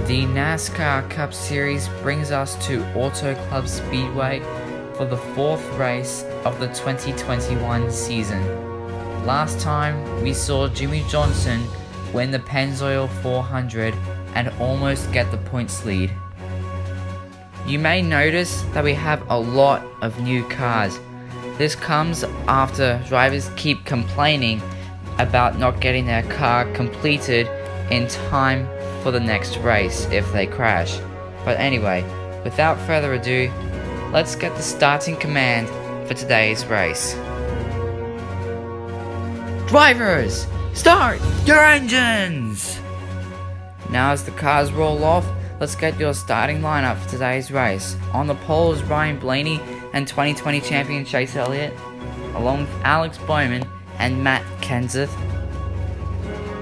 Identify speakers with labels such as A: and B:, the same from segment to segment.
A: The NASCAR Cup Series brings us to Auto Club Speedway for the 4th race of the 2021 season. Last time we saw Jimmy Johnson win the Pennzoil 400 and almost get the points lead. You may notice that we have a lot of new cars. This comes after drivers keep complaining about not getting their car completed in time for the next race if they crash. But anyway, without further ado, let's get the starting command for today's race. Drivers, start your engines! Now as the cars roll off, let's get your starting lineup for today's race. On the pole is Ryan Blaney and 2020 champion Chase Elliott, along with Alex Bowman and Matt Kenseth.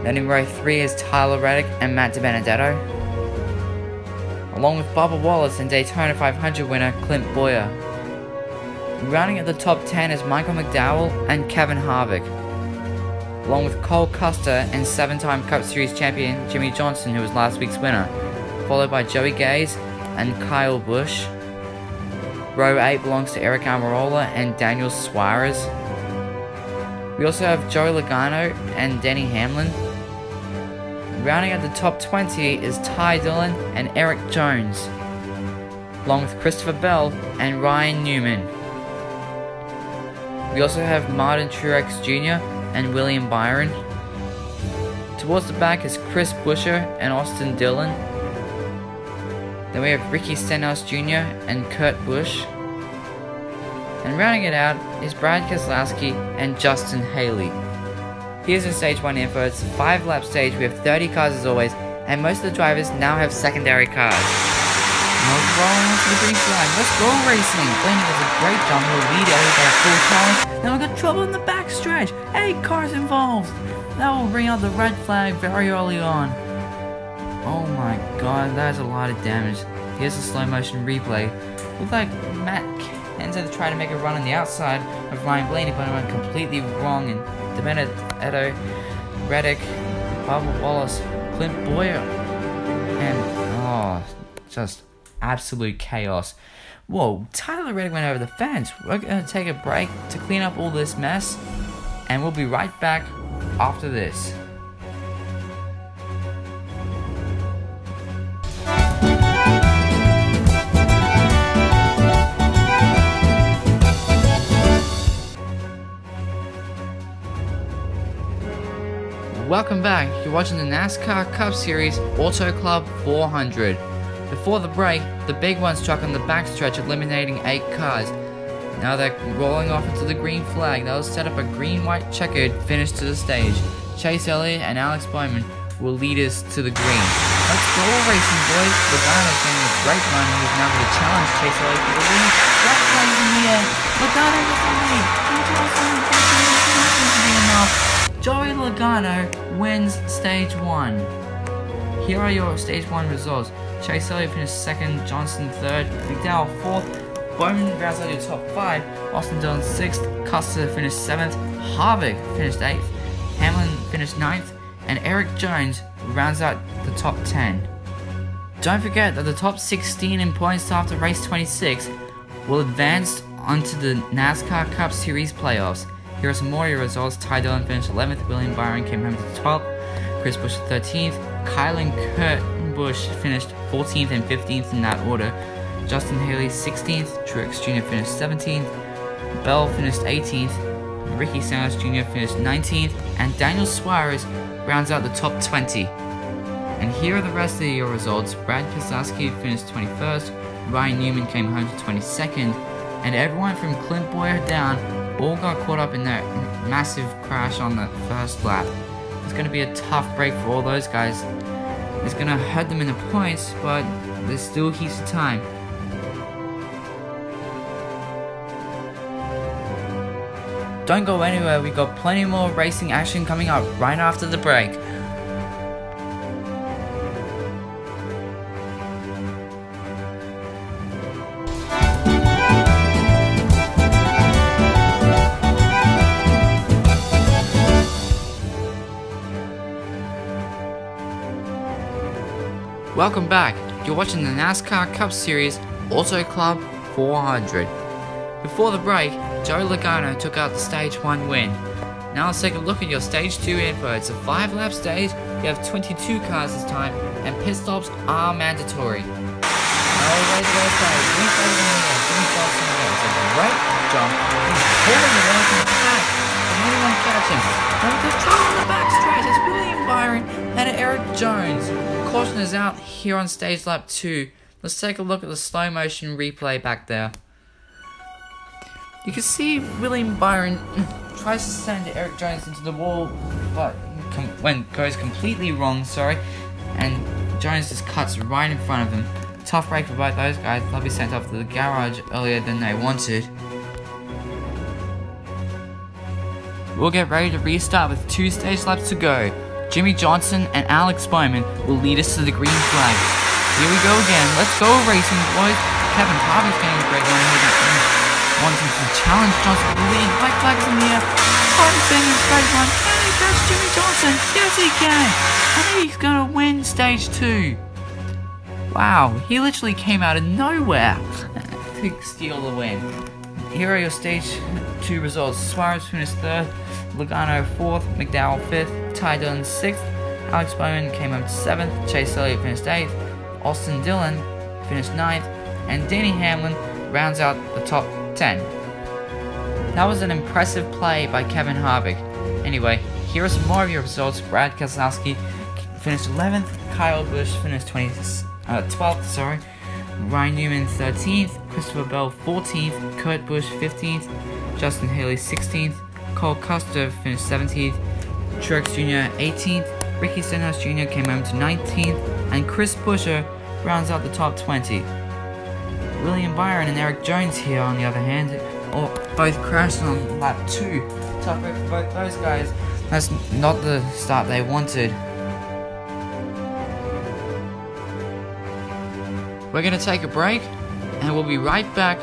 A: Then in row 3 is Tyler Reddick and Matt DiBenedetto, along with Bubba Wallace and Daytona 500 winner Clint Boyer. Rounding at the top 10 is Michael McDowell and Kevin Harvick, along with Cole Custer and 7-time Cup Series champion Jimmy Johnson, who was last week's winner, followed by Joey Gaze and Kyle Busch. Row 8 belongs to Eric Almirola and Daniel Suarez. We also have Joey Logano and Denny Hamlin. Rounding at the top 20 is Ty Dillon and Eric Jones, along with Christopher Bell and Ryan Newman. We also have Martin Truex Jr. and William Byron. Towards the back is Chris Buescher and Austin Dillon. Then we have Ricky Stenhouse Jr. and Kurt Busch. And rounding it out is Brad Keselowski and Justin Haley. Here's the stage 1 info. It's a 5-lap stage. We have 30 cars as always, and most of the drivers now have secondary cars. Now we're rolling onto the green flag. Let's go racing. Blaney does a great jump. He'll lead Elliott by full time. Now we've got trouble in the backstretch. 8 cars involved. That will bring out the red flag very early on. Oh my god, that is a lot of damage. Here's a slow motion replay. Looks like Matt Kenseth tried to make a run on the outside of Ryan Blaney, but it went completely wrong, and DiBenedetto, Reddick, Bubba Wallace, Clint Boyer, and just absolute chaos. Whoa, Tyler Reddick went over the fence. We're gonna take a break to clean up all this mess, and we'll be right back after this. Welcome back. You're watching the NASCAR Cup Series Auto Club 400. Before the break, the big one struck on the backstretch, eliminating 8 cars. Now they're rolling off into the green flag. That will set up a green-white checkered finish to the stage. Chase Elliott and Alex Bowman will lead us to the green. Let's go racing, boys. Logano's getting a great run. He's now going to challenge Chase Elliott for the lead. That flag is in the air. Logano with the lead. Joey Logano wins stage 1. Here are your stage 1 results. Chase Elliott finished 2nd, Johnson 3rd, McDowell 4th, Bowman rounds out your top 5, Austin Dillon 6th, Custer finished 7th, Harvick finished 8th, Hamlin finished 9th, and Eric Jones rounds out the top 10. Don't forget that the top 16 in points after race 26 will advance onto the NASCAR Cup Series playoffs. Here are some more of your results. Ty Dillon finished 11th, William Byron came home to the 12th, Chris Buescher 13th, Kyle and Kurt Busch finished 14th and 15th in that order, Justin Haley 16th, Truex Jr. finished 17th, Bell finished 18th, Ricky Stenhouse Jr. finished 19th, and Daniel Suarez rounds out the top 20. And here are the rest of your results. Brad Keselowski finished 21st, Ryan Newman came home to 22nd, and everyone from Clint Boyer down all got caught up in that massive crash on the first lap. It's going to be a tough break for all those guys. It's going to hurt them in the points, but there's still heaps of time. don't go anywhere, we got plenty more racing action coming up right after the break. Welcome back. You're watching the NASCAR Cup Series Auto Club 400. Before the break, Joey Logano took out the Stage 1 win. Now let's take a look at your Stage 2 info. It's a 5-lap stage, you have 22 cars this time, and pit stops are mandatory. Oh, wait, there's that. Jimmy Johnson there. It's a great jump. He's pulling away from the pack. Can anyone catch him? But the trouble on the back stretch is William Byron and Eric Jones. Caution is out here on stage lap 2. Let's take a look at the slow motion replay back there. You can see William Byron tries to send Eric Jones into the wall, but goes completely wrong, and Jones just cuts right in front of him. Tough break for both those guys. They'll be sent off to the garage earlier than they wanted. We'll get ready to restart with 2 stage laps to go. Jimmy Johnson and Alex Bowman will lead us to the green flag. Here we go again. Let's go racing, boys. Kevin Harvick's getting a great run here. Wanting to challenge Johnson to the lead. White flags in the air. Harvick's getting a great run. Can he catch Jimmy Johnson? Yes, he can. I think he's going to win stage 2. Wow, he literally came out of nowhere to steal the win. Here are your stage 2 results. Suarez finished 3rd. Logano 4th, McDowell 5th, Ty Dillon 6th, Alex Bowman came up to 7th, Chase Elliott finished 8th, Austin Dillon finished 9th, and Denny Hamlin rounds out the top 10. That was an impressive play by Kevin Harvick. Anyway, here are some more of your results. Brad Keselowski finished 11th, Kyle Busch finished 12th, Ryan Newman 13th, Christopher Bell 14th, Kurt Busch 15th, Justin Haley 16th, Cole Custer finished 17th, Truex Jr. 18th, Ricky Stenhouse Jr. came home to 19th, and Chris Buescher rounds out the top 20. William Byron and Eric Jones here, on the other hand, both crashed on lap 2. Tough break for both those guys. That's not the start they wanted. We're going to take a break, and we'll be right back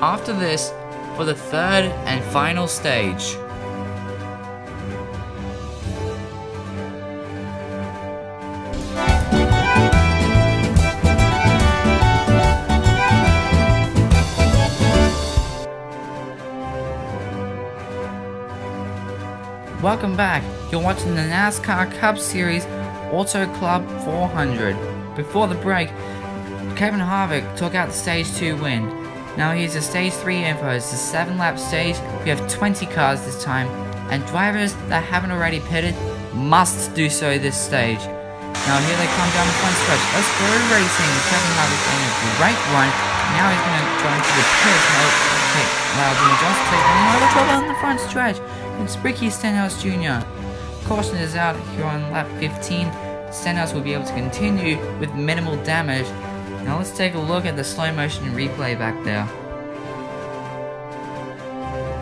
A: after this for the 3rd and final stage. Welcome back. You're watching the NASCAR Cup Series Auto Club 400. Before the break, Kevin Harvick took out the stage 2 win. Now here's a stage 3 info. It's a 7-lap stage. We have 20 cars this time, and drivers that haven't already pitted must do so this stage. Now here they come down the front stretch. Let's go racing. Kevin Harvick getting a great run. Now he's going to go into the pits. Now Jimmy Johnson taking another trouble on the front stretch. It's Ricky Stenhouse Jr. Caution is out here on lap 15. Stenhouse will be able to continue with minimal damage. Now let's take a look at the slow motion replay back there.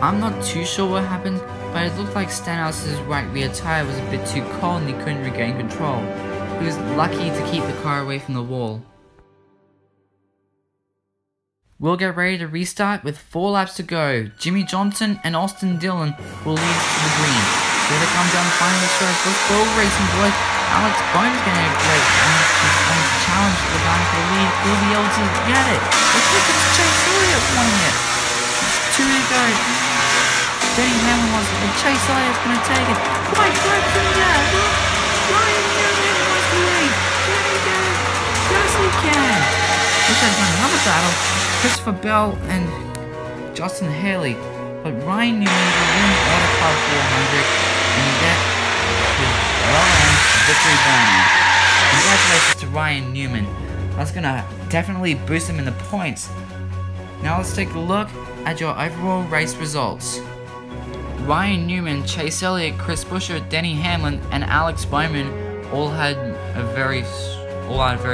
A: I'm not too sure what happened, but it looked like Stenhouse's right rear tire was a bit too cold and he couldn't regain control. He was lucky to keep the car away from the wall. We'll get ready to restart with 4 laps to go. Jimmy Johnson and Austin Dillon will lead us to the green. Here they come down the final stretch. Let's go racing, boys. Alex Bowman's getting a great run. He's going to challenge Logano for the lead. Will be able to get it. Let's look at Chase Elliott winning it. It's 2 to go. Denny Hamlin wants it, but Chase Elliott's going to take it. White flag from there. Ryan Newman wants to lead. Can he get it? Yes, he can. Looks like another battle. Christopher Bell and Justin Haley, but Ryan Newman will win the Auto Club 400 and get his well-earned victory banner. Congratulations to Ryan Newman. That's gonna definitely boost him in the points. Now let's take a look at your overall race results. Ryan Newman, Chase Elliott, Chris Buescher, Denny Hamlin, and Alex Bowman all had a very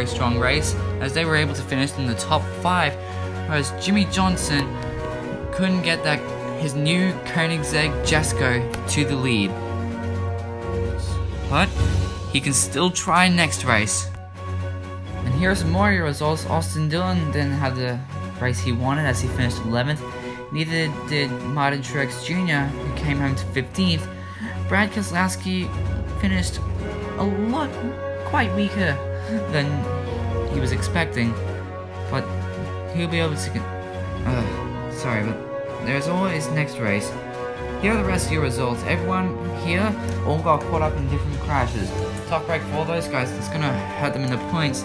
A: strong race, as they were able to finish in the top 5. Whereas Jimmy Johnson couldn't get that his new Koenigsegg Jesko to the lead. But he can still try next race. And here are some more of your results. Austin Dillon didn't have the race he wanted as he finished 11th. Neither did Martin Truex Jr., who came home to 15th. Brad Keselowski finished quite weaker than he was expecting, but he'll be able to get... sorry, but there's always next race. Here are the rest of your results. Everyone here all got caught up in different crashes. Tough break for all those guys. That's gonna hurt them in the points.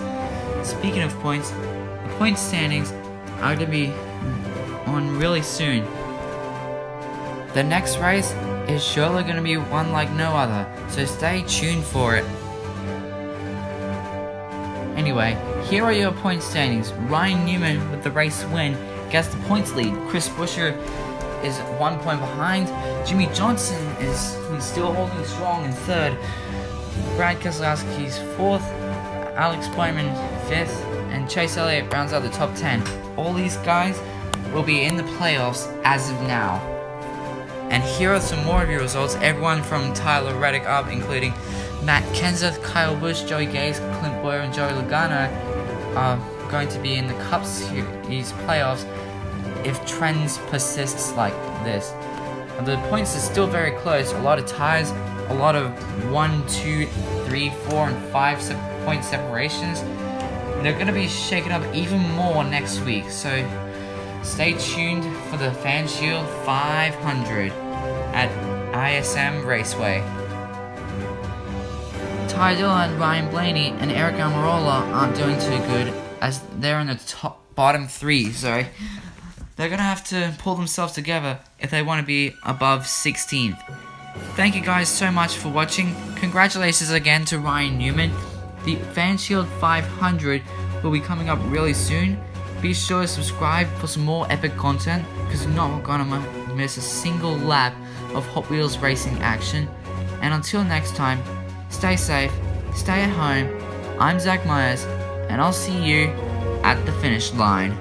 A: Speaking of points, the point standings are gonna be on really soon. The next race is surely gonna be one like no other, so stay tuned for it. Anyway, here are your point standings. Ryan Newman with the race win gets the points lead. Chris Buescher is 1 point behind. Jimmy Johnson is still holding strong in 3rd. Brad Keselowski's 4th. Alex Bowman 5th. And Chase Elliott rounds out the top 10. All these guys will be in the playoffs as of now. And here are some more of your results. Everyone from Tyler Reddick up, including Matt Kenseth, Kyle Busch, Joey Gase, Clint Boyer, and Joey Logano are going to be in the Cup Series playoffs if trends persists like this. The points are still very close. A lot of ties, a lot of 1, 2, 3, 4, and 5 point separations. They're going to be shaken up even more next week, so stay tuned for the Fan Shield 500 at ISM Raceway. Ty Dillon, Ryan Blaney, and Eric Almirola aren't doing too good as they're in the bottom 3, sorry. They're going to have to pull themselves together if they want to be above 16th. Thank you guys so much for watching. Congratulations again to Ryan Newman. The Fan Shield 500 will be coming up really soon. Be sure to subscribe for some more epic content because you're not going to miss a single lap of Hot Wheels racing action. And until next time, stay safe, stay at home. I'm Zach Myers, and I'll see you at the finish line.